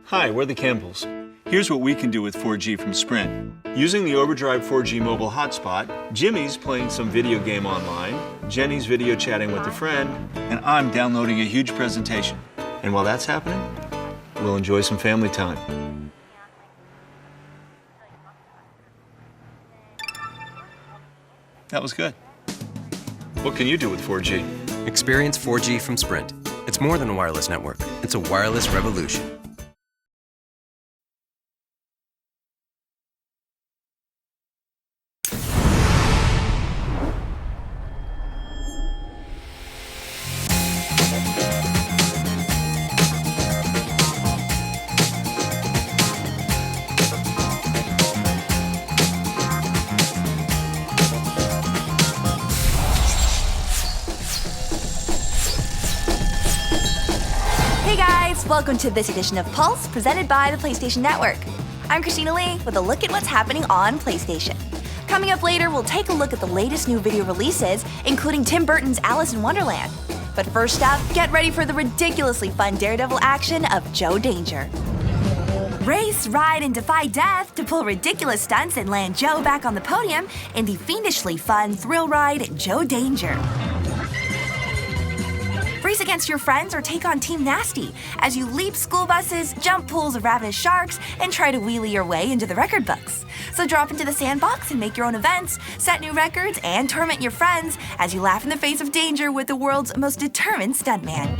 Hi, we're the Campbells. Here's what we can do with 4G from Sprint. Using the Overdrive 4G mobile hotspot, Jimmy's playing some video game online, Jenny's video chatting with a friend, and I'm downloading a huge presentation. And while that's happening, we'll enjoy some family time. That was good. What can you do with 4G? Experience 4G from Sprint. It's more than a wireless network. It's a wireless revolution. Hey guys, welcome to this edition of Pulse, presented by the PlayStation Network. I'm Christina Lee with a look at what's happening on PlayStation. Coming up later, we'll take a look at the latest new video releases, including Tim Burton's Alice in Wonderland. But first up, get ready for the ridiculously fun Daredevil action of Joe Danger. Race, ride, and defy death to pull ridiculous stunts and land Joe back on the podium in the fiendishly fun thrill ride Joe Danger. Race against your friends or take on Team Nasty as you leap school buses, jump pools of ravenous sharks, and try to wheelie your way into the record books. So drop into the sandbox and make your own events, set new records, and torment your friends as you laugh in the face of danger with the world's most determined stuntman.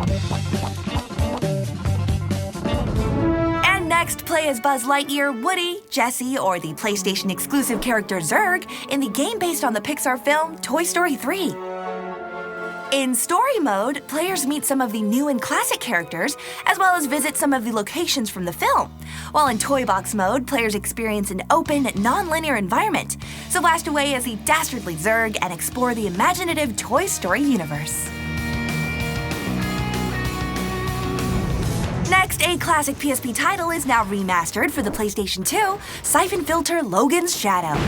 And next, play as Buzz Lightyear, Woody, Jessie, or the PlayStation exclusive character Zurg in the game based on the Pixar film Toy Story 3. In story mode, players meet some of the new and classic characters, as well as visit some of the locations from the film. While in Toy Box mode, players experience an open, non-linear environment, so blast away as the dastardly Zurg and explore the imaginative Toy Story universe. Next, a classic PSP title is now remastered for the PlayStation 2, Siphon Filter Logan's Shadow.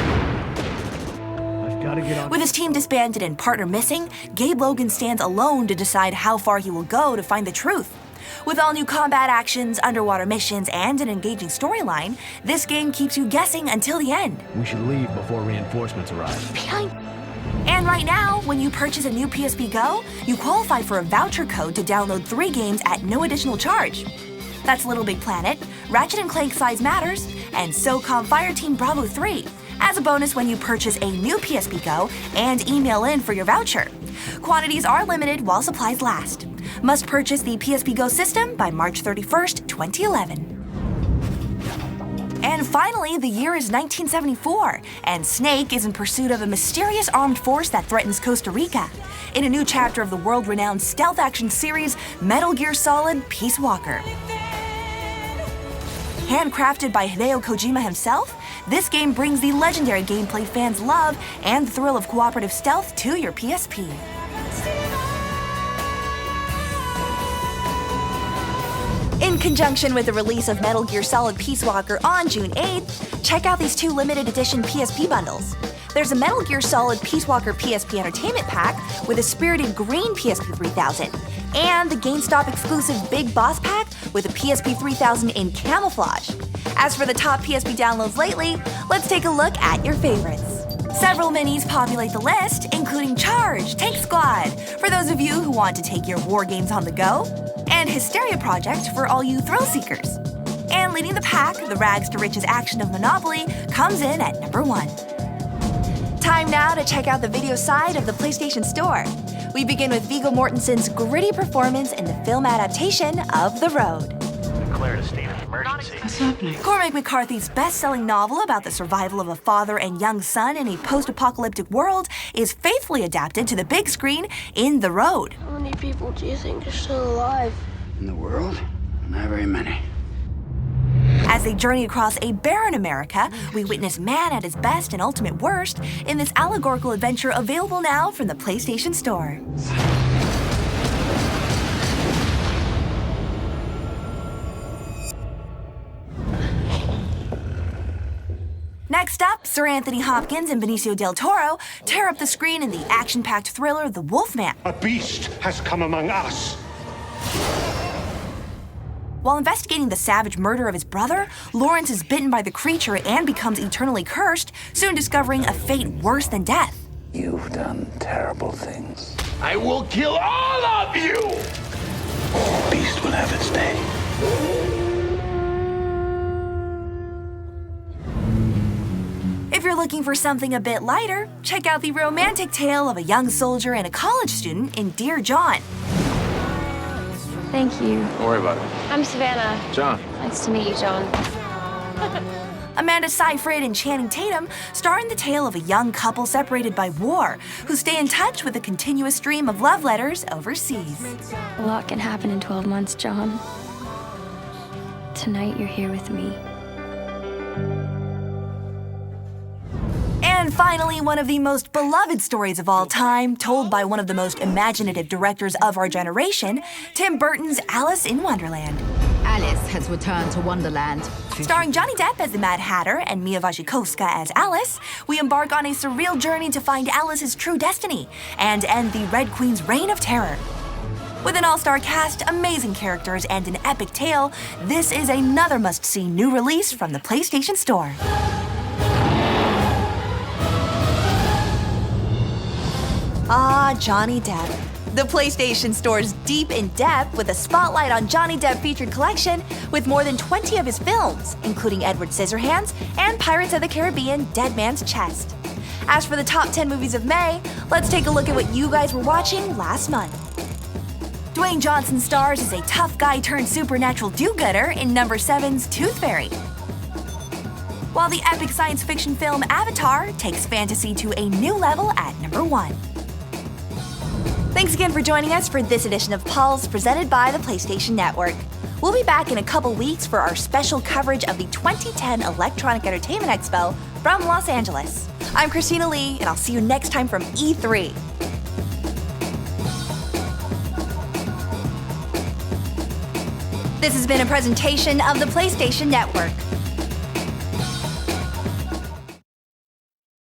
With his team disbanded and partner missing, Gabe Logan stands alone to decide how far he will go to find the truth. With all new combat actions, underwater missions, and an engaging storyline, this game keeps you guessing until the end. We should leave before reinforcements arrive. And right now, when you purchase a new PSP Go, you qualify for a voucher code to download 3 games at no additional charge. That's Little Big Planet, Ratchet & Clank Size Matters, and SOCOM Fireteam Bravo 3. As a bonus when you purchase a new PSP Go and email in for your voucher. Quantities are limited while supplies last. Must purchase the PSP Go system by March 31st, 2011. And finally, the year is 1974, and Snake is in pursuit of a mysterious armed force that threatens Costa Rica. In a new chapter of the world-renowned stealth action series, Metal Gear Solid Peace Walker. Handcrafted by Hideo Kojima himself, this game brings the legendary gameplay fans love and the thrill of cooperative stealth to your PSP. In conjunction with the release of Metal Gear Solid Peace Walker on June 8th, check out these 2 limited edition PSP bundles. There's a Metal Gear Solid Peace Walker PSP Entertainment Pack with a spirited green PSP 3000, and the GameStop exclusive Big Boss Pack with a PSP 3000 in camouflage. As for the top PSP downloads lately, let's take a look at your favorites. Several minis populate the list, including Charge, Tank Squad, for those of you who want to take your war games on the go, and Hysteria Project for all you thrill seekers. And leading the pack, the rags to riches action of Monopoly comes in at number 1. Time now to check out the video side of the PlayStation Store. We begin with Viggo Mortensen's gritty performance in the film adaptation of The Road. Declared a state of emergency. What's happening? Cormac McCarthy's best-selling novel about the survival of a father and young son in a post-apocalyptic world is faithfully adapted to the big screen in The Road. How many people do you think are still alive? In the world, not very many. As they journey across a barren America, we witness man at his best and ultimate worst in this allegorical adventure available now from the PlayStation Store. Next up, Sir Anthony Hopkins and Benicio del Toro tear up the screen in the action-packed thriller The Wolfman. A beast has come among us. While investigating the savage murder of his brother, Lawrence is bitten by the creature and becomes eternally cursed, soon discovering a fate worse than death. You've done terrible things. I will kill all of you! The beast will have its day. If you're looking for something a bit lighter, check out the romantic tale of a young soldier and a college student in Dear John. Thank you. Don't worry about it. I'm Savannah. John. Nice to meet you, John. Amanda Seyfried and Channing Tatum star in the tale of a young couple separated by war who stay in touch with a continuous stream of love letters overseas. A lot can happen in 12 months, John. Tonight you're here with me. And finally, one of the most beloved stories of all time, told by one of the most imaginative directors of our generation, Tim Burton's Alice in Wonderland. Alice has returned to Wonderland. Starring Johnny Depp as the Mad Hatter and Mia Wasikowska as Alice, we embark on a surreal journey to find Alice's true destiny and end the Red Queen's reign of terror. With an all-star cast, amazing characters, and an epic tale, this is another must-see new release from the PlayStation Store. Ah, Johnny Depp. The PlayStation Store's deep in depth with a spotlight on Johnny Depp featured collection with more than 20 of his films, including Edward Scissorhands and Pirates of the Caribbean: Dead Man's Chest. As for the top 10 movies of May, let's take a look at what you guys were watching last month. Dwayne Johnson stars as a tough guy turned supernatural do-gooder in number 7's Tooth Fairy. While the epic science fiction film Avatar takes fantasy to a new level at number 1. Thanks again for joining us for this edition of Pulse presented by the PlayStation Network. We'll be back in a couple weeks for our special coverage of the 2010 Electronic Entertainment Expo from Los Angeles. I'm Christina Lee, and I'll see you next time from E3. This has been a presentation of the PlayStation Network.